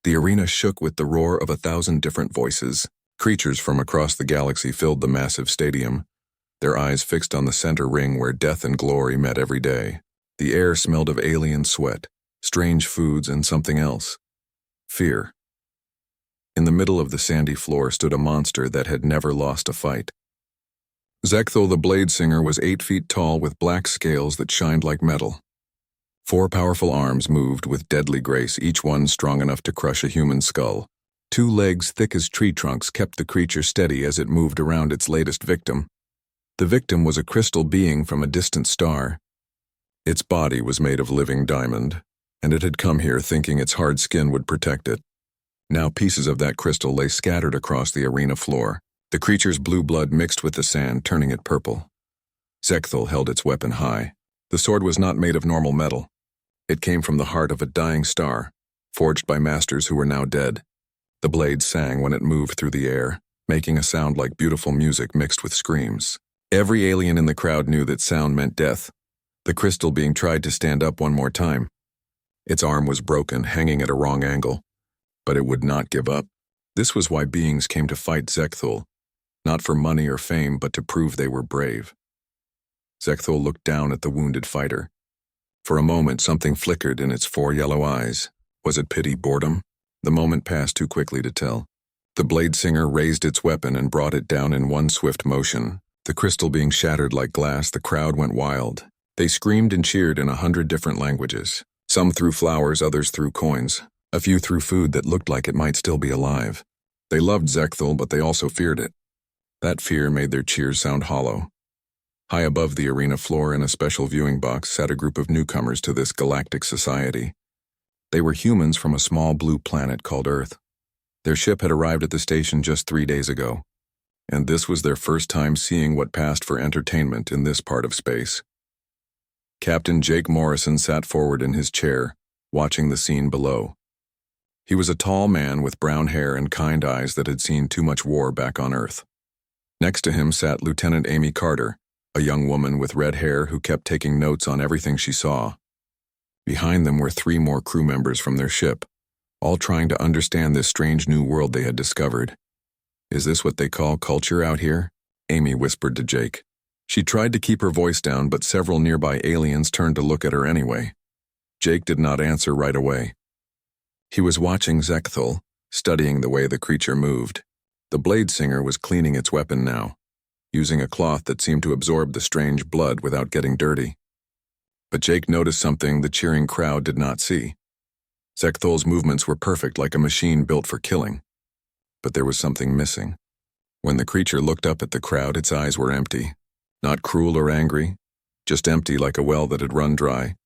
The arena shook with the roar of 1,000 different voices. Creatures from across the galaxy filled the massive stadium, their eyes fixed on the center ring where death and glory met every day. The air smelled of alien sweat, strange foods, and something else. Fear. In the middle of the sandy floor stood a monster that had never lost a fight. Zekthul the Blade Singer was 8 feet tall with black scales that shined like metal. 4 powerful arms moved with deadly grace, each one strong enough to crush a human skull. 2 legs thick as tree trunks kept the creature steady as it moved around its latest victim. The victim was a crystal being from a distant star. Its body was made of living diamond, and it had come here thinking its hard skin would protect it. Now pieces of that crystal lay scattered across the arena floor. The creature's blue blood mixed with the sand, turning it purple. Zekthul held its weapon high. The sword was not made of normal metal. It came from the heart of a dying star, forged by masters who were now dead. The blade sang when it moved through the air, making a sound like beautiful music mixed with screams. Every alien in the crowd knew that sound meant death. The crystal being tried to stand up one more time. Its arm was broken, hanging at a wrong angle, but it would not give up. This was why beings came to fight Zekthul, not for money or fame, but to prove they were brave. Zekthul looked down at the wounded fighter. For a moment, something flickered in its 4 yellow eyes. Was it pity, boredom? The moment passed too quickly to tell. The Blade Singer raised its weapon and brought it down in one swift motion. The crystal being shattered like glass, the crowd went wild. They screamed and cheered in 100 different languages. Some threw flowers, others threw coins. A few threw food that looked like it might still be alive. They loved Zekthul, but they also feared it. That fear made their cheers sound hollow. High above the arena floor in a special viewing box sat a group of newcomers to this galactic society. They were humans from a small blue planet called Earth. Their ship had arrived at the station just 3 days ago, and this was their first time seeing what passed for entertainment in this part of space. Captain Jake Morrison sat forward in his chair, watching the scene below. He was a tall man with brown hair and kind eyes that had seen too much war back on Earth. Next to him sat Lieutenant Amy Carter, a young woman with red hair who kept taking notes on everything she saw. Behind them were 3 more crew members from their ship, all trying to understand this strange new world they had discovered. "Is this what they call culture out here?" Amy whispered to Jake. She tried to keep her voice down, but several nearby aliens turned to look at her anyway. Jake did not answer right away. He was watching Zekthul, studying the way the creature moved. The Blade Singer was cleaning its weapon now, using a cloth that seemed to absorb the strange blood without getting dirty. But Jake noticed something the cheering crowd did not see. Zekthul's movements were perfect, like a machine built for killing. But there was something missing. When the creature looked up at the crowd, its eyes were empty. Not cruel or angry, just empty like a well that had run dry.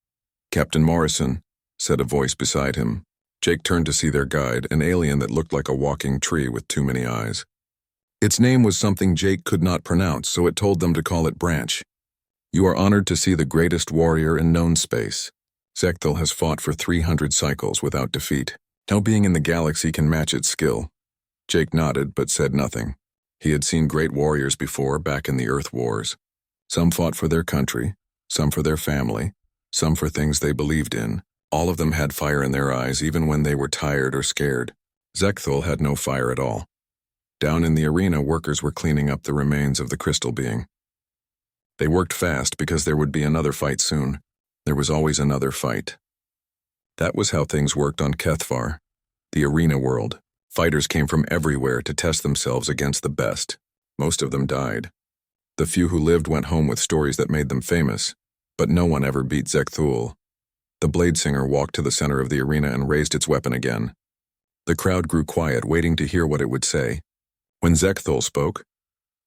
"Captain Morrison," said a voice beside him. Jake turned to see their guide, an alien that looked like a walking tree with too many eyes. Its name was something Jake could not pronounce, so it told them to call it Branch. "You are honored to see the greatest warrior in known space. Zekthul has fought for 300 cycles without defeat. No being in the galaxy can match its skill." Jake nodded but said nothing. He had seen great warriors before, back in the Earth Wars. Some fought for their country, some for their family, some for things they believed in. All of them had fire in their eyes, even when they were tired or scared. Zekthul had no fire at all. Down in the arena, workers were cleaning up the remains of the crystal being. They worked fast because there would be another fight soon. There was always another fight. That was how things worked on Kethvar, the arena world. Fighters came from everywhere to test themselves against the best. Most of them died. The few who lived went home with stories that made them famous, but no one ever beat Zekthul. The Blade Singer walked to the center of the arena and raised its weapon again. The crowd grew quiet, waiting to hear what it would say. When Zekthul spoke,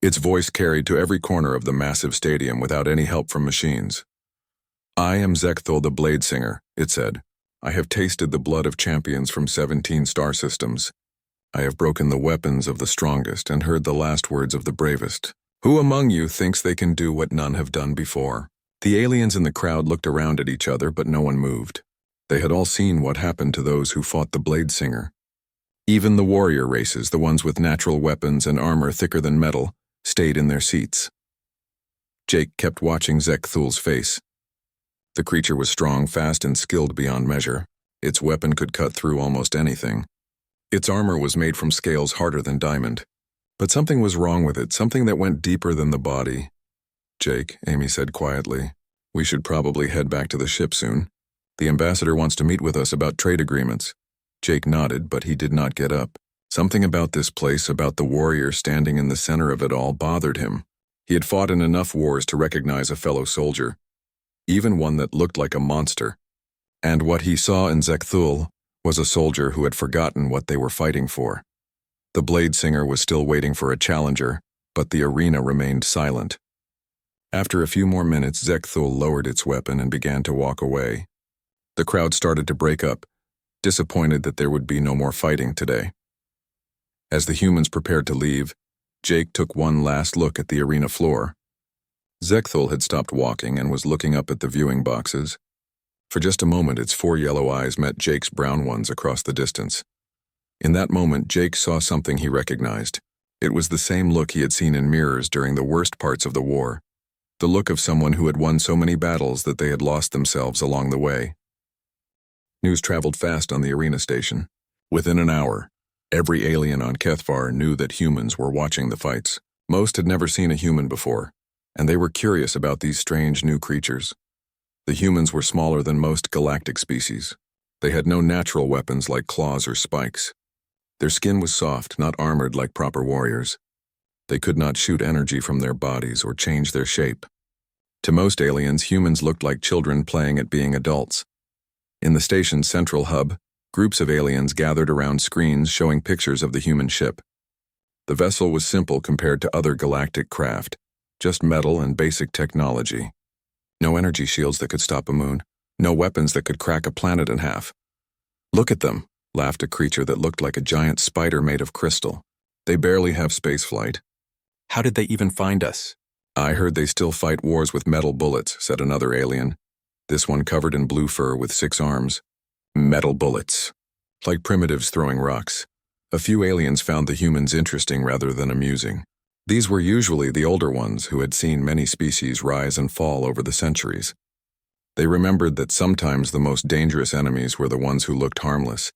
its voice carried to every corner of the massive stadium without any help from machines. "I am Zekthul the Blade Singer," it said. "I have tasted the blood of champions from 17 star systems. I have broken the weapons of the strongest and heard the last words of the bravest. Who among you thinks they can do what none have done before?" The aliens in the crowd looked around at each other, but no one moved. They had all seen what happened to those who fought the Blade Singer. Even the warrior races, the ones with natural weapons and armor thicker than metal, stayed in their seats. Jake kept watching Zekthul's face. The creature was strong, fast, and skilled beyond measure. Its weapon could cut through almost anything. Its armor was made from scales harder than diamond. But something was wrong with it, something that went deeper than the body. "Jake," Amy said quietly, "we should probably head back to the ship soon. The ambassador wants to meet with us about trade agreements." Jake nodded, but he did not get up. Something about this place, about the warrior standing in the center of it all, bothered him. He had fought in enough wars to recognize a fellow soldier, even one that looked like a monster. And what he saw in Zekthul was a soldier who had forgotten what they were fighting for. The blade singer was still waiting for a challenger, but the arena remained silent. After a few more minutes, Zekthul lowered its weapon and began to walk away. The crowd started to break up, disappointed that there would be no more fighting today. As the humans prepared to leave, Jake took one last look at the arena floor. Zekthul had stopped walking and was looking up at the viewing boxes. For just a moment, its 4 yellow eyes met Jake's brown ones across the distance. In that moment, Jake saw something he recognized. It was the same look he had seen in mirrors during the worst parts of the war. The look of someone who had won so many battles that they had lost themselves along the way. News traveled fast on the arena station. Within an hour, every alien on Kethvar knew that humans were watching the fights. Most had never seen a human before, and they were curious about these strange new creatures. The humans were smaller than most galactic species. They had no natural weapons like claws or spikes. Their skin was soft, not armored like proper warriors. They could not shoot energy from their bodies or change their shape. To most aliens, humans looked like children playing at being adults. In the station's central hub, groups of aliens gathered around screens showing pictures of the human ship. The vessel was simple compared to other galactic craft, just metal and basic technology. No energy shields that could stop a moon, no weapons that could crack a planet in half. "Look at them," laughed a creature that looked like a giant spider made of crystal. "They barely have spaceflight." "How did they even find us?" "I heard they still fight wars with metal bullets," said another alien. This one covered in blue fur with 6 arms. Metal bullets. Like primitives throwing rocks. A few aliens found the humans interesting rather than amusing. These were usually the older ones who had seen many species rise and fall over the centuries. They remembered that sometimes the most dangerous enemies were the ones who looked harmless.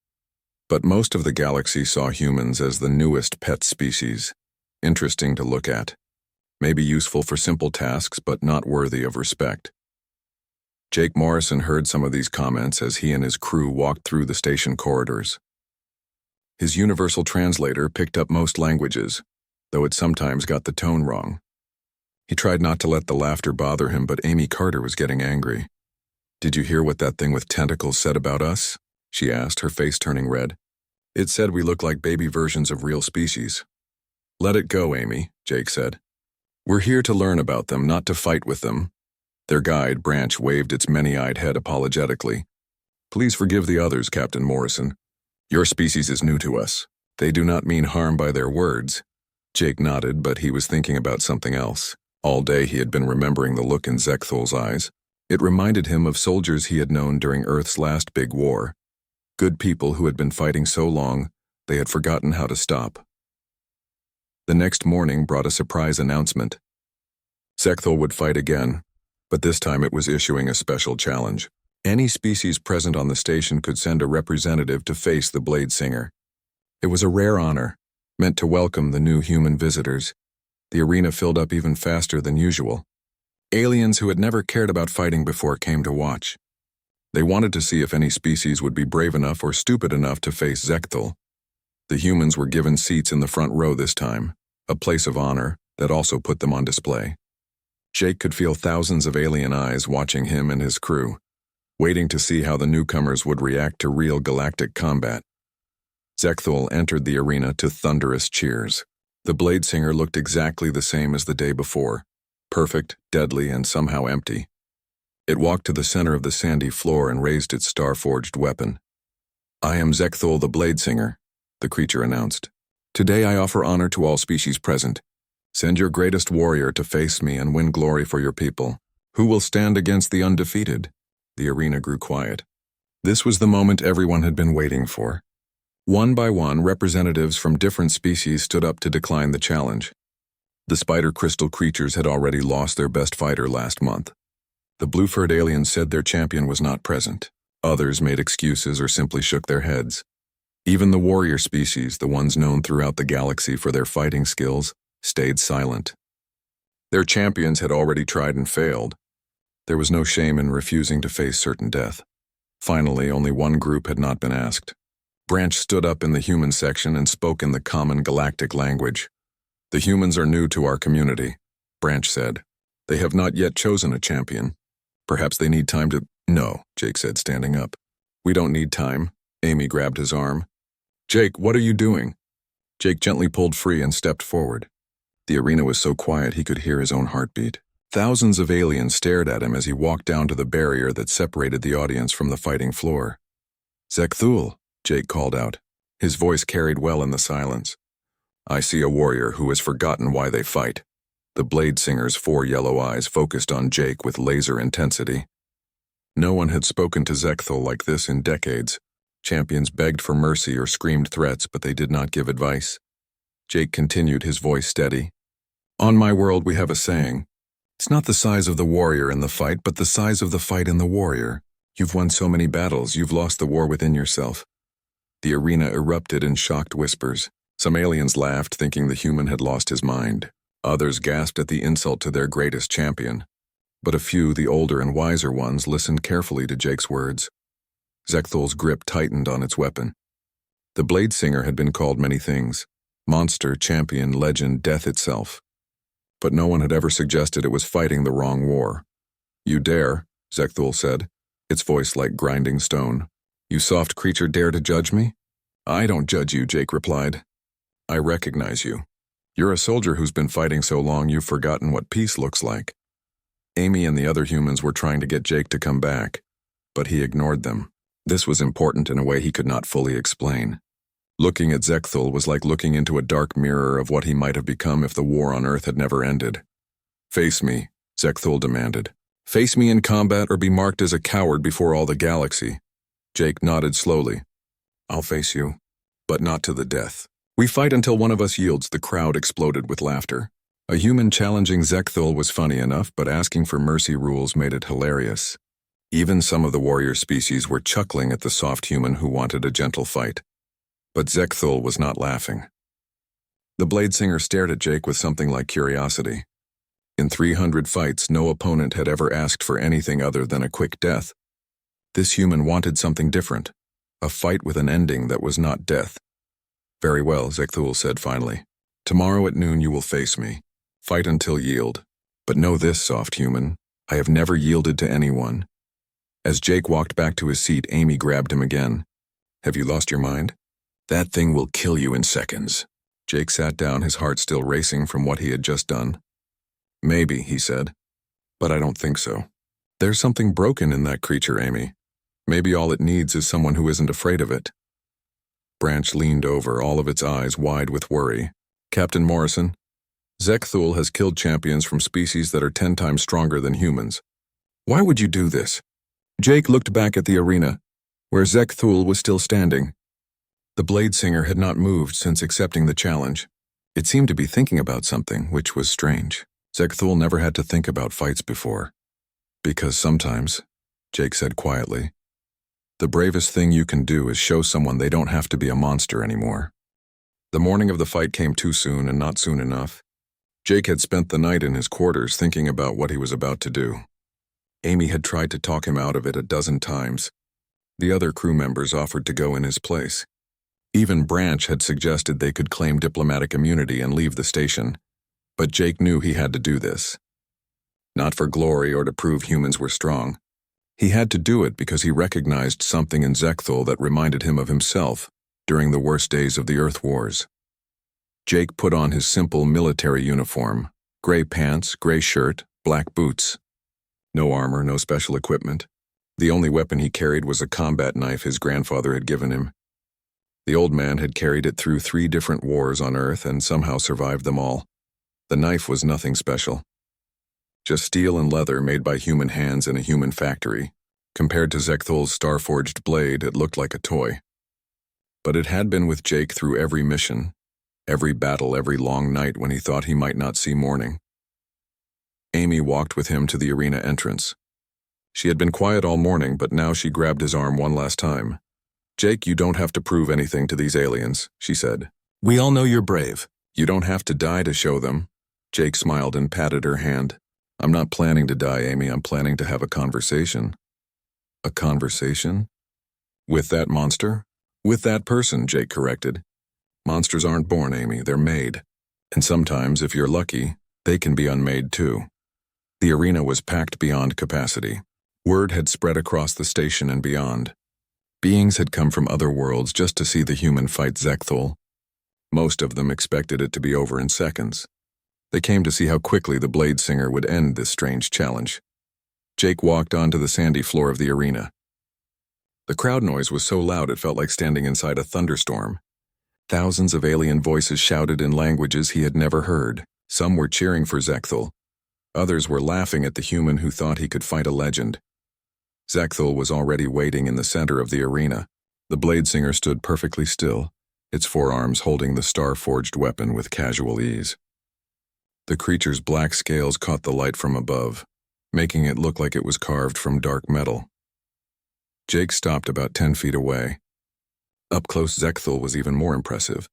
But most of the galaxy saw humans as the newest pet species, interesting to look at. Maybe useful for simple tasks, but not worthy of respect. Jake Morrison heard some of these comments as he and his crew walked through the station corridors. His universal translator picked up most languages, though it sometimes got the tone wrong. He tried not to let the laughter bother him, but Amy Carter was getting angry. "Did you hear what that thing with tentacles said about us?" she asked, her face turning red. "It said we look like baby versions of real species." "Let it go, Amy," Jake said. "We're here to learn about them, not to fight with them." Their guide, Branch, waved its many-eyed head apologetically. "Please forgive the others, Captain Morrison. Your species is new to us. They do not mean harm by their words." Jake nodded, but he was thinking about something else. All day he had been remembering the look in Zekthul's eyes. It reminded him of soldiers he had known during Earth's last big war. Good people who had been fighting so long, they had forgotten how to stop. The next morning brought a surprise announcement. Zekthul would fight again, but this time it was issuing a special challenge. Any species present on the station could send a representative to face the Blade Singer. It was a rare honor, meant to welcome the new human visitors. The arena filled up even faster than usual. Aliens who had never cared about fighting before came to watch. They wanted to see if any species would be brave enough or stupid enough to face Zekthul. The humans were given seats in the front row this time, a place of honor that also put them on display. Jake could feel thousands of alien eyes watching him and his crew, waiting to see how the newcomers would react to real galactic combat. Zekthul entered the arena to thunderous cheers. The Blade Singer looked exactly the same as the day before, perfect, deadly, and somehow empty. It walked to the center of the sandy floor and raised its star-forged weapon. "I am Zekthul the Blade Singer," the creature announced. "Today I offer honor to all species present. Send your greatest warrior to face me and win glory for your people. Who will stand against the undefeated?" The arena grew quiet. This was the moment everyone had been waiting for. One by one, representatives from different species stood up to decline the challenge. The spider crystal creatures had already lost their best fighter last month. The blue-furred aliens said their champion was not present. Others made excuses or simply shook their heads. Even the warrior species, the ones known throughout the galaxy for their fighting skills, stayed silent. Their champions had already tried and failed. There was no shame in refusing to face certain death. Finally, only one group had not been asked. Branch stood up in the human section and spoke in the common galactic language. "The humans are new to our community," Branch said. "They have not yet chosen a champion. Perhaps they need time to—" "No," Jake said, standing up. "We don't need time." Amy grabbed his arm. "Jake, what are you doing?" Jake gently pulled free and stepped forward. The arena was so quiet he could hear his own heartbeat. Thousands of aliens stared at him as he walked down to the barrier that separated the audience from the fighting floor. "Zekthul," Jake called out. His voice carried well in the silence. "I see a warrior who has forgotten why they fight." The blade singer's 4 yellow eyes focused on Jake with laser intensity. No one had spoken to Zekthul like this in decades. Champions begged for mercy or screamed threats, but they did not give advice. Jake continued, his voice steady. "On my world we have a saying. It's not the size of the warrior in the fight, but the size of the fight in the warrior. You've won so many battles, you've lost the war within yourself." The arena erupted in shocked whispers. Some aliens laughed, thinking the human had lost his mind. Others gasped at the insult to their greatest champion. But a few, the older and wiser ones, listened carefully to Jake's words. Zekthul's grip tightened on its weapon. The blade singer had been called many things: monster, champion, legend, death itself. But no one had ever suggested it was fighting the wrong war. "You dare," Zekthul said, its voice like grinding stone. "You soft creature dare to judge me?" "I don't judge you," Jake replied. "I recognize you. You're a soldier who's been fighting so long you've forgotten what peace looks like." Amy and the other humans were trying to get Jake to come back, but he ignored them. This was important in a way he could not fully explain. Looking at Zekthul was like looking into a dark mirror of what he might have become if the war on Earth had never ended. "Face me," Zekthul demanded. "Face me in combat or be marked as a coward before all the galaxy." Jake nodded slowly. "I'll face you, but not to the death. We fight until one of us yields." The crowd exploded with laughter. A human challenging Zekthul was funny enough, but asking for mercy rules made it hilarious. Even some of the warrior species were chuckling at the soft human who wanted a gentle fight. But Zekthul was not laughing. The blade singer stared at Jake with something like curiosity. In 300 fights, no opponent had ever asked for anything other than a quick death. This human wanted something different, a fight with an ending that was not death. "Very well," Zekthul said finally. "Tomorrow at noon you will face me. Fight until yield. But know this, soft human, I have never yielded to anyone." As Jake walked back to his seat, Amy grabbed him again. "Have you lost your mind? That thing will kill you in seconds." Jake sat down, his heart still racing from what he had just done. "Maybe," he said, "but I don't think so. There's something broken in that creature, Amy. Maybe all it needs is someone who isn't afraid of it." Branch leaned over, all of its eyes wide with worry. "Captain Morrison, Zekthul has killed champions from species that are 10 times stronger than humans. Why would you do this?" Jake looked back at the arena, where Zekthul was still standing. The blade singer had not moved since accepting the challenge. It seemed to be thinking about something, which was strange. Zekthul never had to think about fights before. "Because sometimes," Jake said quietly, "the bravest thing you can do is show someone they don't have to be a monster anymore." The morning of the fight came too soon and not soon enough. Jake had spent the night in his quarters thinking about what he was about to do. Amy had tried to talk him out of it a dozen times. The other crew members offered to go in his place. Even Branch had suggested they could claim diplomatic immunity and leave the station, but Jake knew he had to do this. Not for glory or to prove humans were strong. He had to do it because he recognized something in Zekthul that reminded him of himself during the worst days of the Earth Wars. Jake put on his simple military uniform: gray pants, gray shirt, black boots. No armor, no special equipment. The only weapon he carried was a combat knife his grandfather had given him. The old man had carried it through 3 different wars on Earth and somehow survived them all. The knife was nothing special. Just steel and leather made by human hands in a human factory. Compared to Zekthul's star-forged blade, it looked like a toy. But it had been with Jake through every mission, every battle, every long night when he thought he might not see morning. Amy walked with him to the arena entrance. She had been quiet all morning, but now she grabbed his arm one last time. Jake, you don't have to prove anything to these aliens, she said. We all know you're brave. You don't have to die to show them. Jake smiled and patted her hand. I'm not planning to die, Amy. I'm planning to have a conversation. A conversation? With that monster? With that person, Jake corrected. Monsters aren't born, Amy. They're made. And sometimes, if you're lucky, they can be unmade too. The arena was packed beyond capacity. Word had spread across the station and beyond. Beings had come from other worlds just to see the human fight Zekthul. Most of them expected it to be over in seconds. They came to see how quickly the Blade Singer would end this strange challenge. Jake walked onto the sandy floor of the arena. The crowd noise was so loud it felt like standing inside a thunderstorm. Thousands of alien voices shouted in languages he had never heard. Some were cheering for Zekthul. Others were laughing at the human who thought he could fight a legend. Zekthul was already waiting in the center of the arena. The Blade Singer stood perfectly still, its forearms holding the star-forged weapon with casual ease. The creature's black scales caught the light from above, making it look like it was carved from dark metal. Jake stopped about 10 feet away. Up close, Zekthul was even more impressive.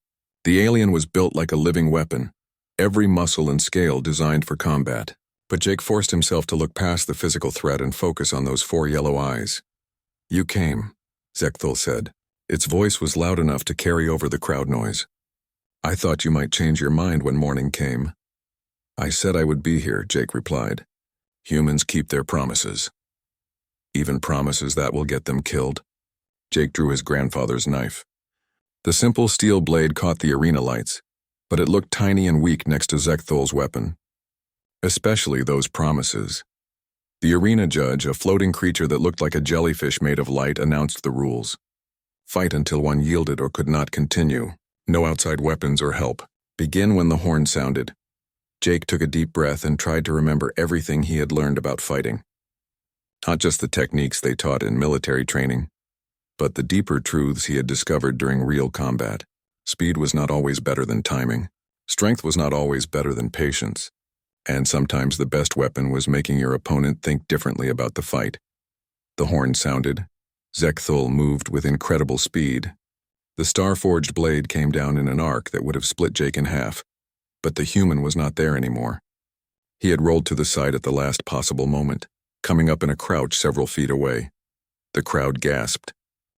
The alien was built like a living weapon, every muscle and scale designed for combat. But Jake forced himself to look past the physical threat and focus on those 4 yellow eyes. You came, Zekthul said. Its voice was loud enough to carry over the crowd noise. I thought you might change your mind when morning came. I said I would be here, Jake replied. Humans keep their promises. Even promises that will get them killed. Jake drew his grandfather's knife. The simple steel blade caught the arena lights, but it looked tiny and weak next to Zekthul's weapon. Especially those promises. The arena judge, a floating creature that looked like a jellyfish made of light, announced the rules. Fight until one yielded or could not continue. No outside weapons or help. Begin when the horn sounded. Jake took a deep breath and tried to remember everything he had learned about fighting. Not just the techniques they taught in military training, but the deeper truths he had discovered during real combat. Speed was not always better than timing. Strength was not always better than patience. And sometimes the best weapon was making your opponent think differently about the fight. The horn sounded. Zekthul moved with incredible speed. The star-forged blade came down in an arc that would have split Jake in half. But the human was not there anymore. He had rolled to the side at the last possible moment, coming up in a crouch several feet away. The crowd gasped.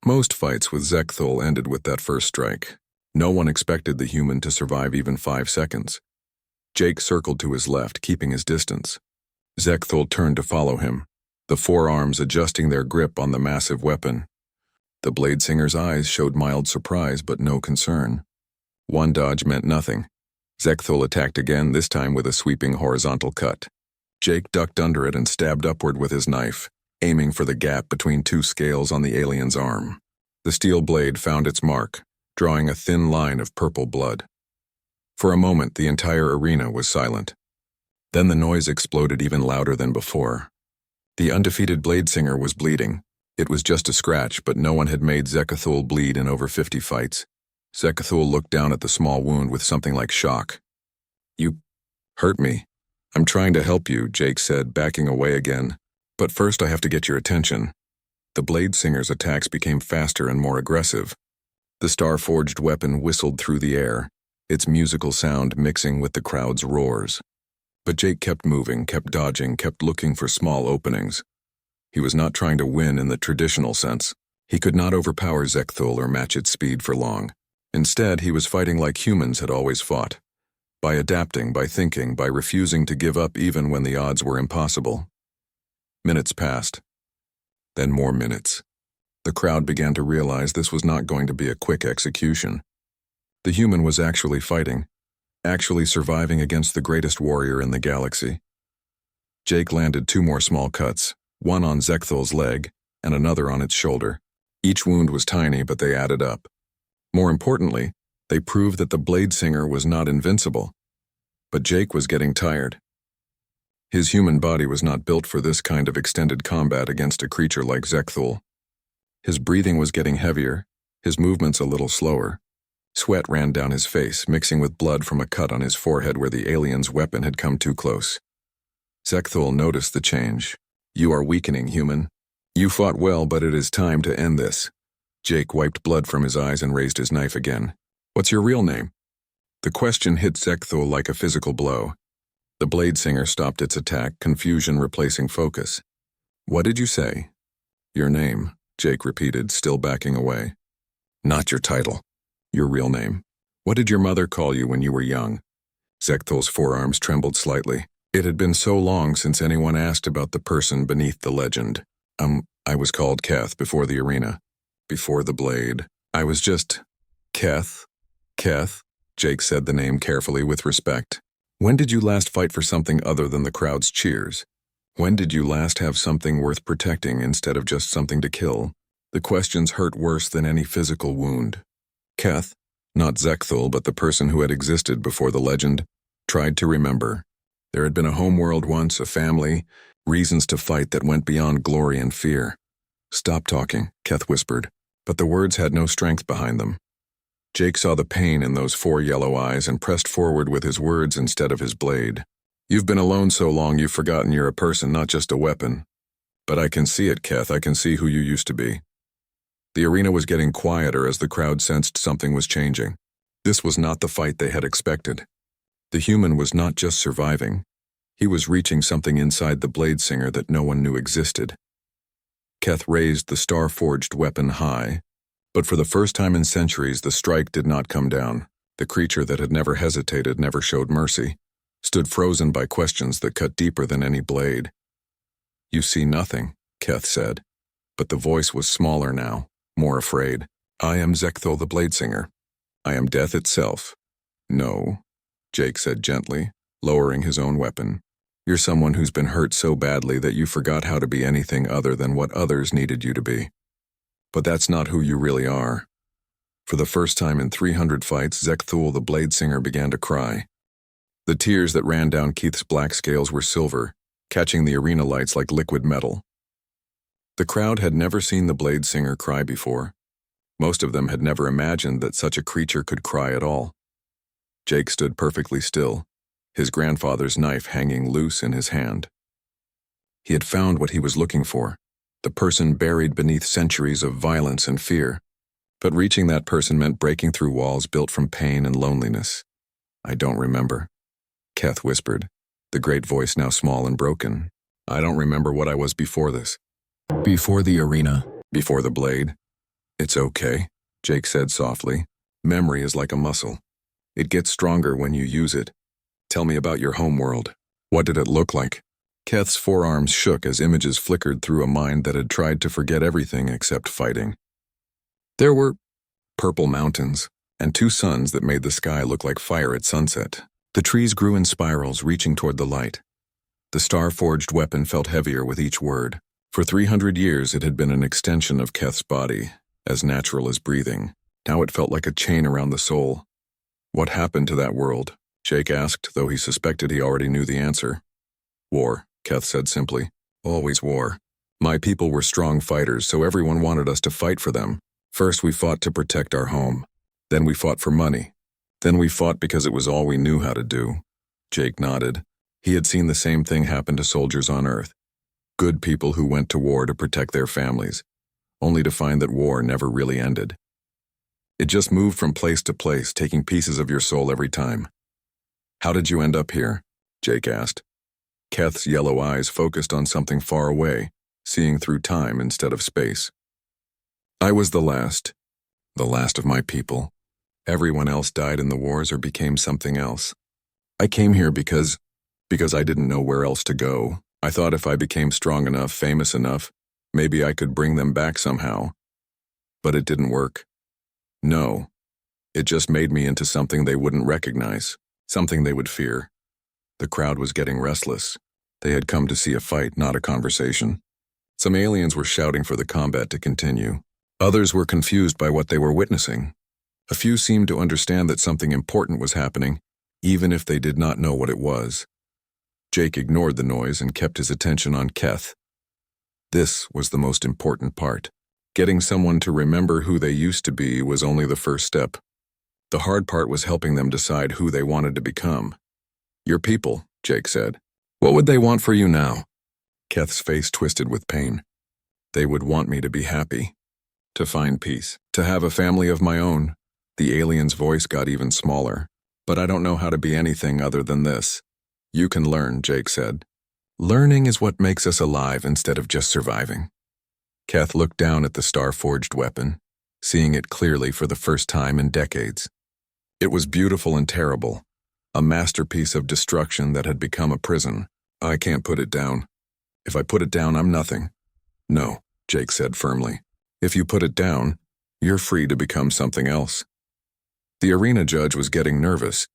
Most fights with Zekthul ended with that first strike. No one expected the human to survive even 5 seconds. Jake circled to his left, keeping his distance. Zekthul turned to follow him, the forearms adjusting their grip on the massive weapon. The Blade Singer's eyes showed mild surprise but no concern. One dodge meant nothing. Zekthul attacked again, this time with a sweeping horizontal cut. Jake ducked under it and stabbed upward with his knife, aiming for the gap between 2 scales on the alien's arm. The steel blade found its mark, drawing a thin line of purple blood. For a moment, the entire arena was silent. Then the noise exploded even louder than before. The undefeated Blade Singer was bleeding. It was just a scratch, but no one had made Zekthul bleed in over 50 fights. Zekthul looked down at the small wound with something like shock. You hurt me. I'm trying to help you, Jake said, backing away again. But first I have to get your attention. The Blade Singer's attacks became faster and more aggressive. The star-forged weapon whistled through the air, its musical sound mixing with the crowd's roars. But Jake kept moving, kept dodging, kept looking for small openings. He was not trying to win in the traditional sense. He could not overpower Zekthul or match its speed for long. Instead, he was fighting like humans had always fought. By adapting, by thinking, by refusing to give up even when the odds were impossible. Minutes passed. Then more minutes. The crowd began to realize this was not going to be a quick execution. The human was actually fighting, actually surviving against the greatest warrior in the galaxy. Jake landed 2 more small cuts, one on Zekthul's leg and another on its shoulder. Each wound was tiny, but they added up. More importantly, they proved that the Blade Singer was not invincible. But Jake was getting tired. His human body was not built for this kind of extended combat against a creature like Zekthul. His breathing was getting heavier, his movements a little slower. Sweat ran down his face, mixing with blood from a cut on his forehead where the alien's weapon had come too close. Zekthul noticed the change. You are weakening, human. You fought well, but it is time to end this. Jake wiped blood from his eyes and raised his knife again. What's your real name? The question hit Zekthul like a physical blow. The blade singer stopped its attack, confusion replacing focus. What did you say? Your name, Jake repeated, still backing away. Not your title. Your real name. What did your mother call you when you were young? Zekthul's forearms trembled slightly. It had been so long since anyone asked about the person beneath the legend. I was called Keth before the arena. Before the blade. I was just... Keth? Keth? Jake said the name carefully with respect. When did you last fight for something other than the crowd's cheers? When did you last have something worth protecting instead of just something to kill? The questions hurt worse than any physical wound. Keth, not Zekthul but the person who had existed before the legend, tried to remember. There had been a homeworld once, a family, reasons to fight that went beyond glory and fear. Stop talking, Keth whispered, but the words had no strength behind them. Jake saw the pain in those 4 yellow eyes and pressed forward with his words instead of his blade. You've been alone so long you've forgotten you're a person, not just a weapon. But I can see it, Keth. I can see who you used to be. The arena was getting quieter as the crowd sensed something was changing. This was not the fight they had expected. The human was not just surviving. He was reaching something inside the blade singer that no one knew existed. Keth raised the star-forged weapon high, but for the first time in centuries the strike did not come down. The creature that had never hesitated, never showed mercy, stood frozen by questions that cut deeper than any blade. You see nothing, Keth said, but the voice was smaller now, more afraid. I am Zekthul the Bladesinger. I am death itself. No, Jake said gently, lowering his own weapon. You're someone who's been hurt so badly that you forgot how to be anything other than what others needed you to be. But that's not who you really are. For the first time in 300 fights, Zekthul the Bladesinger began to cry. The tears that ran down Keith's black scales were silver, catching the arena lights like liquid metal. The crowd had never seen the Bladesinger cry before. Most of them had never imagined that such a creature could cry at all. Jake stood perfectly still, his grandfather's knife hanging loose in his hand. He had found what he was looking for, the person buried beneath centuries of violence and fear. But reaching that person meant breaking through walls built from pain and loneliness. I don't remember, Keth whispered, the great voice now small and broken. I don't remember what I was before this. Before the arena, before the blade. It's okay, Jake said softly. Memory is like a muscle. It gets stronger when you use it. Tell me about your homeworld. What did it look like? Keth's forearms shook as images flickered through a mind that had tried to forget everything except fighting. There were purple mountains and 2 suns that made the sky look like fire at sunset. The trees grew in spirals, reaching toward the light. The star-forged weapon felt heavier with each word. For 300 years it had been an extension of Keth's body, as natural as breathing. Now it felt like a chain around the soul. What happened to that world? Jake asked, though he suspected he already knew the answer. War, Keth said simply. Always war. My people were strong fighters, so everyone wanted us to fight for them. First we fought to protect our home. Then we fought for money. Then we fought because it was all we knew how to do. Jake nodded. He had seen the same thing happen to soldiers on Earth. Good people who went to war to protect their families, only to find that war never really ended. It just moved from place to place, taking pieces of your soul every time. How did you end up here? Jake asked. Keth's yellow eyes focused on something far away, seeing through time instead of space. I was the last of my people. Everyone else died in the wars or became something else. I came here because I didn't know where else to go. I thought if I became strong enough, famous enough, maybe I could bring them back somehow. But it didn't work. No. It just made me into something they wouldn't recognize, something they would fear. The crowd was getting restless. They had come to see a fight, not a conversation. Some aliens were shouting for the combat to continue. Others were confused by what they were witnessing. A few seemed to understand that something important was happening, even if they did not know what it was. Jake ignored the noise and kept his attention on Keth. This was the most important part. Getting someone to remember who they used to be was only the first step. The hard part was helping them decide who they wanted to become. Your people, Jake said. What would they want for you now? Keth's face twisted with pain. They would want me to be happy. To find peace. To have a family of my own. The alien's voice got even smaller. But I don't know how to be anything other than this. You can learn, Jake said. Learning is what makes us alive instead of just surviving. Keth looked down at the star-forged weapon, seeing it clearly for the first time in decades. It was beautiful and terrible, a masterpiece of destruction that had become a prison. I can't put it down. If I put it down, I'm nothing. No, Jake said firmly. If you put it down, you're free to become something else. The arena judge was getting nervous.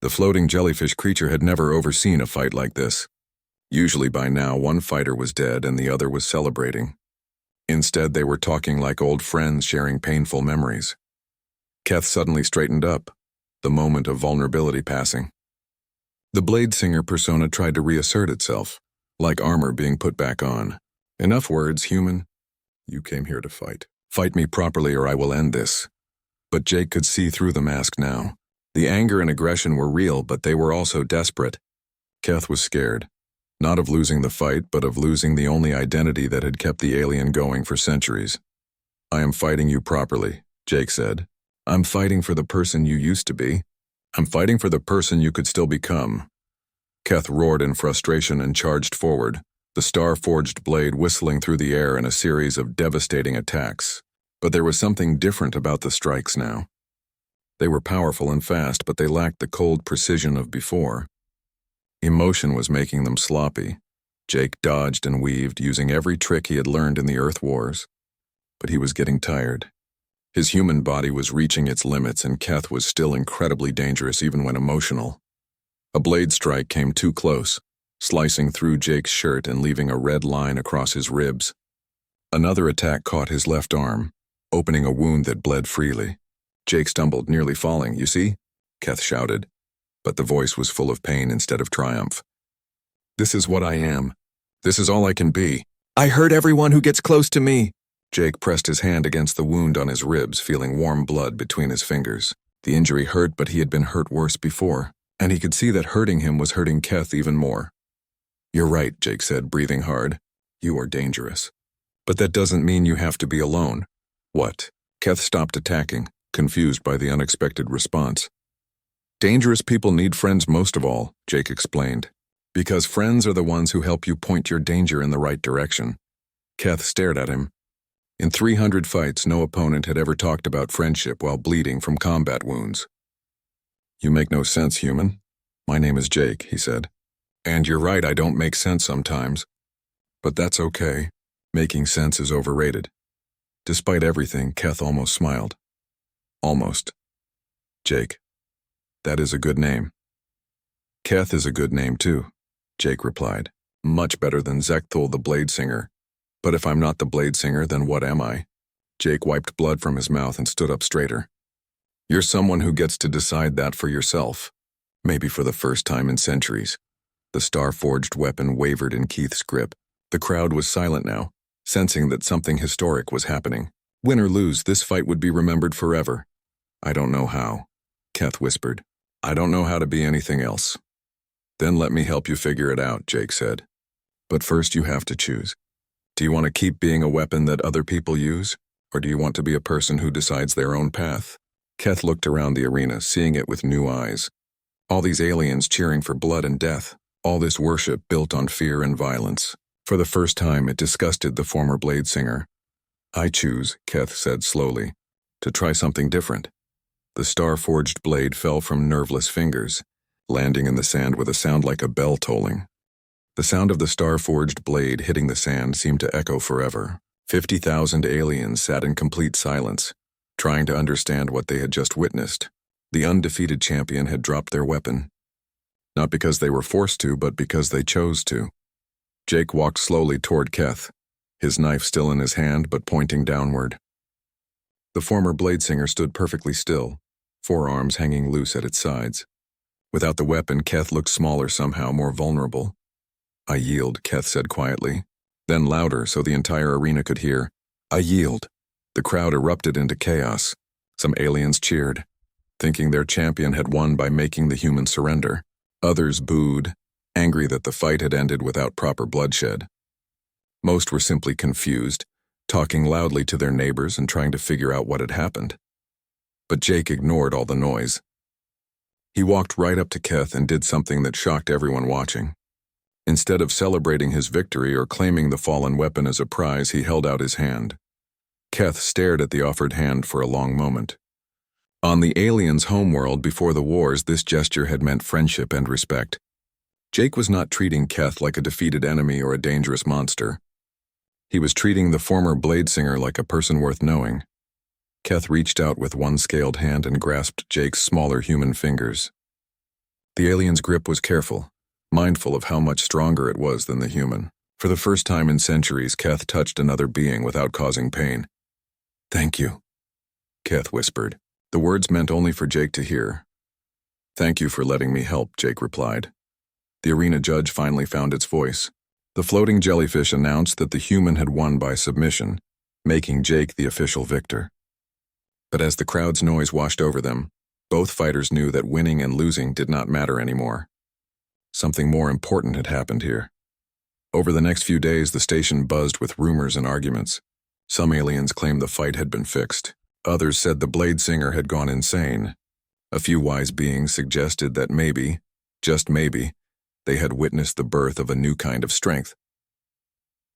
The floating jellyfish creature had never overseen a fight like this. Usually by now, one fighter was dead and the other was celebrating. Instead, they were talking like old friends sharing painful memories. Keth suddenly straightened up, the moment of vulnerability passing. The Blade Singer persona tried to reassert itself, like armor being put back on. Enough words, human. You came here to fight. Fight me properly or I will end this. But Jake could see through the mask now. The anger and aggression were real, but they were also desperate. Keth was scared. Not of losing the fight, but of losing the only identity that had kept the alien going for centuries. I am fighting you properly, Jake said. I'm fighting for the person you used to be. I'm fighting for the person you could still become. Keth roared in frustration and charged forward, the star-forged blade whistling through the air in a series of devastating attacks. But there was something different about the strikes now. They were powerful and fast, but they lacked the cold precision of before. Emotion was making them sloppy. Jake dodged and weaved, using every trick he had learned in the Earth Wars. But he was getting tired. His human body was reaching its limits, and Keth was still incredibly dangerous even when emotional. A blade strike came too close, slicing through Jake's shirt and leaving a red line across his ribs. Another attack caught his left arm, opening a wound that bled freely. Jake stumbled, nearly falling. You see? Keth shouted, but the voice was full of pain instead of triumph. This is what I am. This is all I can be. I hurt everyone who gets close to me. Jake pressed his hand against the wound on his ribs, feeling warm blood between his fingers. The injury hurt, but he had been hurt worse before, and he could see that hurting him was hurting Keth even more. You're right, Jake said, breathing hard. You are dangerous. But that doesn't mean you have to be alone. What? Keth stopped attacking, confused by the unexpected response. Dangerous people need friends most of all, Jake explained, because friends are the ones who help you point your danger in the right direction. Keth stared at him. In 300 fights, no opponent had ever talked about friendship while bleeding from combat wounds. You make no sense, human. My name is Jake, he said. And you're right, I don't make sense sometimes. But that's okay. Making sense is overrated. Despite everything, Keth almost smiled. Almost. Jake. That is a good name. Keth is a good name too, Jake replied. Much better than Zekthul the Blade Singer. But if I'm not the Blade Singer, then what am I? Jake wiped blood from his mouth and stood up straighter. You're someone who gets to decide that for yourself. Maybe for the first time in centuries. The star-forged weapon wavered in Keith's grip. The crowd was silent now, sensing that something historic was happening. Win or lose, this fight would be remembered forever. I don't know how, Keth whispered. I don't know how to be anything else. Then let me help you figure it out, Jake said. But first you have to choose. Do you want to keep being a weapon that other people use, or do you want to be a person who decides their own path? Keth looked around the arena, seeing it with new eyes. All these aliens cheering for blood and death, all this worship built on fear and violence. For the first time, it disgusted the former Blade Singer. I choose, Keth said slowly, to try something different. The star-forged blade fell from nerveless fingers, landing in the sand with a sound like a bell tolling. The sound of the star-forged blade hitting the sand seemed to echo forever. 50,000 aliens sat in complete silence, trying to understand what they had just witnessed. The undefeated champion had dropped their weapon. Not because they were forced to, but because they chose to. Jake walked slowly toward Keth, his knife still in his hand but pointing downward. The former Blade Singer stood perfectly still, forearms hanging loose at its sides. Without the weapon, Keth looked smaller somehow, more vulnerable. I yield, Keth said quietly, then louder so the entire arena could hear. I yield. The crowd erupted into chaos. Some aliens cheered, thinking their champion had won by making the human surrender. Others booed, angry that the fight had ended without proper bloodshed. Most were simply confused, talking loudly to their neighbors and trying to figure out what had happened. But Jake ignored all the noise. He walked right up to Keth and did something that shocked everyone watching. Instead of celebrating his victory or claiming the fallen weapon as a prize, he held out his hand. Keth stared at the offered hand for a long moment. On the aliens' homeworld before the wars, this gesture had meant friendship and respect. Jake was not treating Keth like a defeated enemy or a dangerous monster. He was treating the former Bladesinger like a person worth knowing. Keth reached out with one scaled hand and grasped Jake's smaller human fingers. The alien's grip was careful, mindful of how much stronger it was than the human. For the first time in centuries, Keth touched another being without causing pain. "Thank you," Keth whispered. The words meant only for Jake to hear. "Thank you for letting me help," Jake replied. The arena judge finally found its voice. The floating jellyfish announced that the human had won by submission, making Jake the official victor. But as the crowd's noise washed over them, both fighters knew that winning and losing did not matter anymore. Something more important had happened here. Over the next few days, the station buzzed with rumors and arguments. Some aliens claimed the fight had been fixed. Others said the Bladesinger had gone insane. A few wise beings suggested that maybe, just maybe, they had witnessed the birth of a new kind of strength.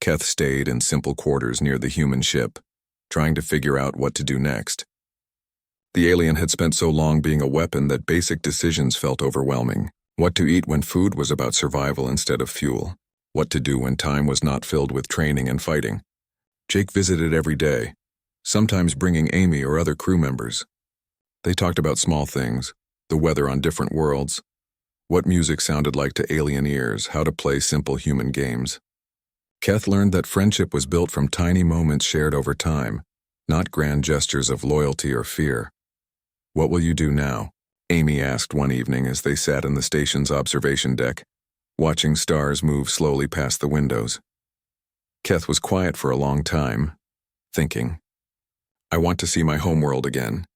Keth stayed in simple quarters near the human ship, trying to figure out what to do next. The alien had spent so long being a weapon that basic decisions felt overwhelming. What to eat when food was about survival instead of fuel. What to do when time was not filled with training and fighting. Jake visited every day, sometimes bringing Amy or other crew members. They talked about small things, the weather on different worlds, what music sounded like to alien ears, how to play simple human games. Keth learned that friendship was built from tiny moments shared over time, not grand gestures of loyalty or fear. "What will you do now?" Amy asked one evening as they sat in the station's observation deck, watching stars move slowly past the windows. Keth was quiet for a long time, thinking. "I want to see my homeworld again.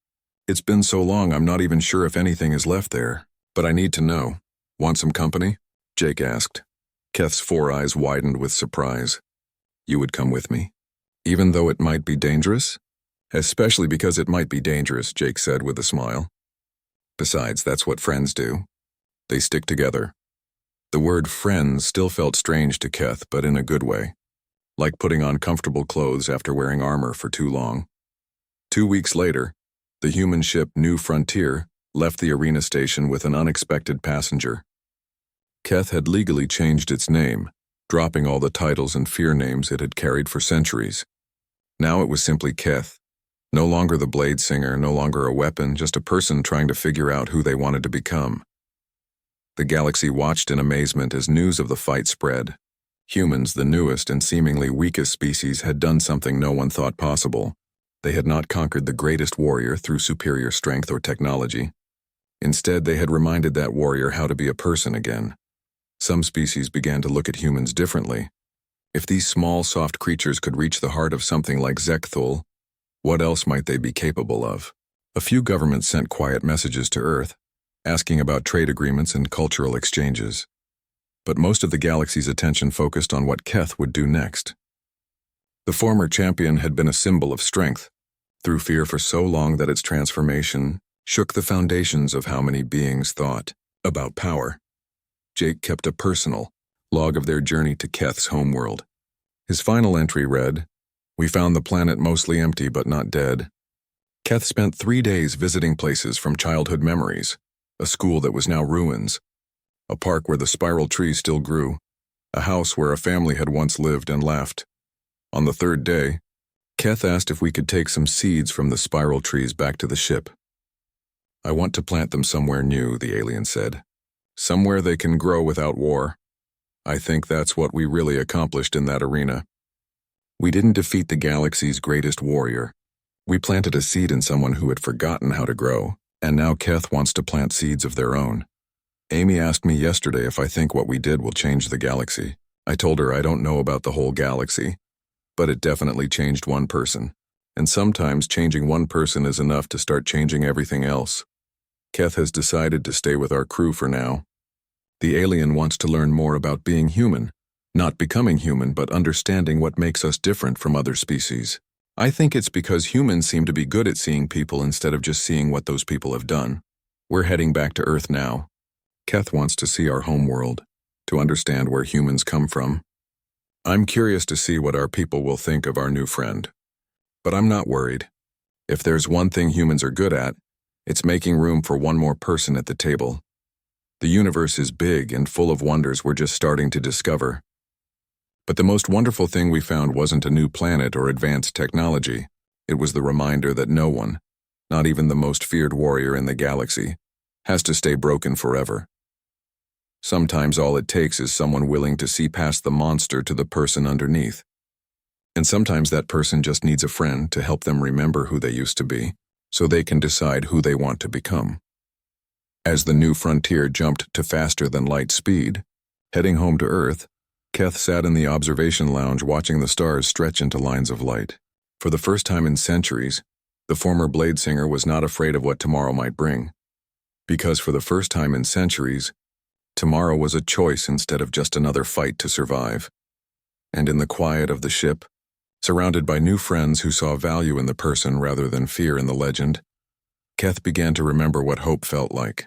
It's been so long I'm not even sure if anything is left there, but I need to know. Want some company?" Jake asked. Keth's four eyes widened with surprise. "You would come with me? Even though it might be dangerous?" "Especially because it might be dangerous," Jake said with a smile. "Besides, that's what friends do. They stick together." The word friends still felt strange to Keth, but in a good way. Like putting on comfortable clothes after wearing armor for too long. 2 weeks later, the human ship New Frontier left the arena station with an unexpected passenger. Keth had legally changed its name, dropping all the titles and fear names it had carried for centuries. Now it was simply Keth. No longer the Bladesinger, no longer a weapon, just a person trying to figure out who they wanted to become. The galaxy watched in amazement as news of the fight spread. Humans, the newest and seemingly weakest species, had done something no one thought possible. They had not conquered the greatest warrior through superior strength or technology. Instead, they had reminded that warrior how to be a person again. Some species began to look at humans differently. If these small, soft creatures could reach the heart of something like Zekthul, what else might they be capable of? A few governments sent quiet messages to Earth, asking about trade agreements and cultural exchanges. But most of the galaxy's attention focused on what Keth would do next. The former champion had been a symbol of strength, through fear for so long that its transformation shook the foundations of how many beings thought about power. Jake kept a personal log of their journey to Keth's homeworld. His final entry read, "We found the planet mostly empty but not dead." Keth spent 3 days visiting places from childhood memories, a school that was now ruins, a park where the spiral tree still grew, a house where a family had once lived and laughed. On the 3rd day, Keth asked if we could take some seeds from the spiral trees back to the ship. "I want to plant them somewhere new," the alien said. "Somewhere they can grow without war. I think that's what we really accomplished in that arena. We didn't defeat the galaxy's greatest warrior. We planted a seed in someone who had forgotten how to grow, and now Keth wants to plant seeds of their own. Amy asked me yesterday if I think what we did will change the galaxy. I told her I don't know about the whole galaxy, but it definitely changed one person. And sometimes changing one person is enough to start changing everything else. Keth has decided to stay with our crew for now. The alien wants to learn more about being human, Not becoming human, but understanding what makes us different from other species. I think it's because humans seem to be good at seeing people instead of just seeing what those people have done. We're heading back to Earth now. Keth wants to see our home world, to understand where humans come from. I'm curious to see what our people will think of our new friend. But I'm not worried. If there's one thing humans are good at, it's making room for one more person at the table. The universe is big and full of wonders we're just starting to discover. But the most wonderful thing we found wasn't a new planet or advanced technology. It was the reminder that no one, not even the most feared warrior in the galaxy, has to stay broken forever. Sometimes all it takes is someone willing to see past the monster to the person underneath. And sometimes that person just needs a friend to help them remember who they used to be, so they can decide who they want to become. As the new frontier jumped to faster-than-light speed, heading home to Earth, Keth sat in the observation lounge watching the stars stretch into lines of light. For the first time in centuries, the former blade singer was not afraid of what tomorrow might bring. Because for the first time in centuries, tomorrow was a choice instead of just another fight to survive. And in the quiet of the ship, surrounded by new friends who saw value in the person rather than fear in the legend, Keth began to remember what hope felt like.